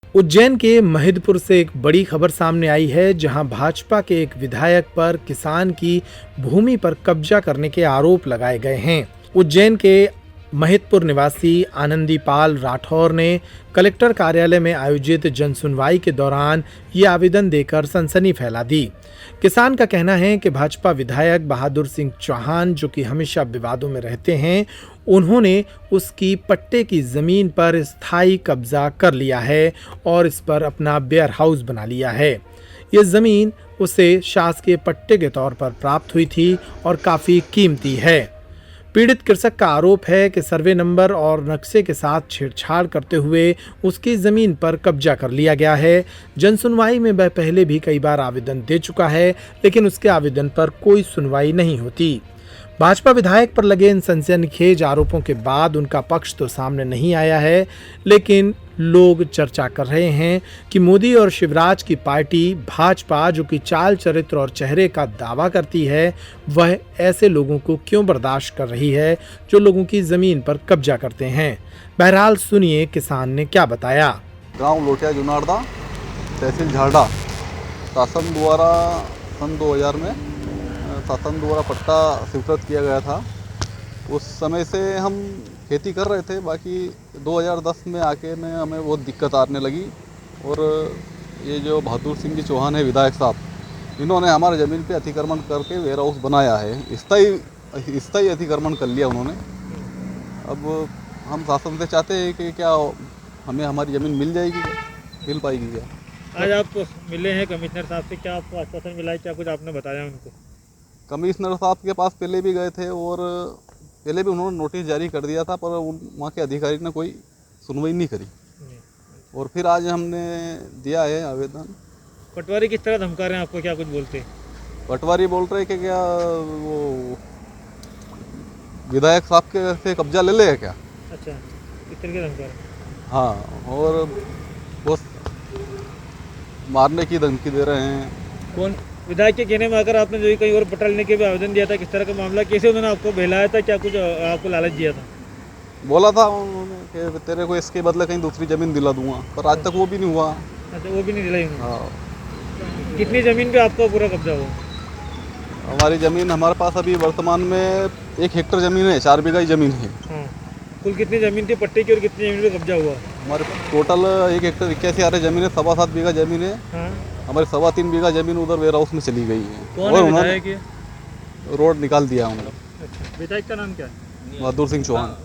उज्जैन के महिदपुर से एक बड़ी खबर सामने आई है, जहां भाजपा के एक विधायक पर किसान की भूमि पर कब्जा करने के आरोप लगाए गए हैं। उज्जैन के महिदपुर निवासी आनंदीपाल राठौर ने कलेक्टर कार्यालय में आयोजित जनसुनवाई के दौरान ये आवेदन देकर सनसनी फैला दी। किसान का कहना है कि भाजपा विधायक बहादुर सिंह चौहान, जो कि हमेशा विवादों में रहते हैं, उन्होंने उसकी पट्टे की जमीन पर स्थायी कब्जा कर लिया है और इस पर अपना वेयर हाउस बना लिया है। ये जमीन उसे शासकीय पट्टे के तौर पर प्राप्त हुई थी और काफी कीमती है। पीड़ित कृषक का आरोप है कि सर्वे नंबर और नक्शे के साथ छेड़छाड़ करते हुए उसकी जमीन पर कब्जा कर लिया गया है। जनसुनवाई में वह पहले भी कई बार आवेदन दे चुका है, लेकिन उसके आवेदन पर कोई सुनवाई नहीं होती। भाजपा विधायक पर लगे इन सनसनीखेज आरोपों के बाद उनका पक्ष तो सामने नहीं आया है, लेकिन लोग चर्चा कर रहे हैं कि मोदी और शिवराज की पार्टी भाजपा, जो कि चाल चरित्र और चेहरे का दावा करती है, वह ऐसे लोगों को क्यों बर्दाश्त कर रही है जो लोगों की जमीन पर कब्जा करते हैं। बहरहाल सुनिए किसान ने क्या बताया। गांव लोटिया जुनारदा, तहसील झारडा, शासन द्वारा सन 2000 में शासन द्वारा पट्टा स्वीकृत किया गया था। उस समय से हम खेती कर रहे थे, बाकी 2010 में आके हमें बहुत दिक्कत आने लगी। और ये जो बहादुर सिंह जी चौहान है विधायक साहब, इन्होंने हमारे ज़मीन पे अतिक्रमण करके वेयर हाउस बनाया है। स्थायी अतिक्रमण कर लिया उन्होंने। अब हम शासन से चाहते हैं कि क्या हमें हमारी ज़मीन मिल जाएगी, मिल पाएगी क्या। आज आप मिले हैं कमिश्नर साहब से, क्या आपको आश्वासन मिला है, क्या कुछ आपने बताया उनको? कमिश्नर साहब के पास पहले भी गए थे और पहले भी उन्होंने नोटिस जारी कर दिया था, पर वहाँ के अधिकारी ने कोई सुनवाई नहीं करी। और फिर आज हमने दिया है आवेदन। पटवारी किस तरह धमका रहे हैं आपको, क्या कुछ बोलते हैं? पटवारी बोल रहे कि क्या वो विधायक साहब के से कब्जा ले लेगा क्या। अच्छा, इस तरह के धमका रहे हैं? हाँ, और वो मारने की धमकी दे रहे हैं। कौन विधायक के कहने में आकर आपने जो कहीं और पट्टा लेने के भी आवेदन दिया था, किस तरह का मामला, कैसे उन्होंने आपको बहलाया था, क्या कुछ आपको लालच दिया था? बोला था उन्होंने कि तेरे को इसके बदले कहीं दूसरी ज़मीन दिला दूंगा, पर आज तक वो भी नहीं हुआ। अच्छा, वो भी नहीं दिलाई उन्होंने? हाँ। कितनी ज़मीन पे आपका पूरा कब्जा हुआ? हमारी ज़मीन, हमारे पास अभी वर्तमान में 1 हेक्टर ज़मीन है, 4 बीघा ज़मीन है। हाँ, कुल कितनी ज़मीन थी पट्टे की और कितनी ज़मीन पे कब्जा हुआ? हमारे टोटल 1 हेक्टर 81 आरे ज़मीन है, 7.25 बीघा ज़मीन है। हाँ। हमारे 3.25 बीघा ज़मीन उधर वेयर हाउस में चली गई है। कौन है विधायक ये? रोड निकाल दिया उन्होंने। अच्छा, विधायक का नाम क्या है? बहादुर सिंह चौहान।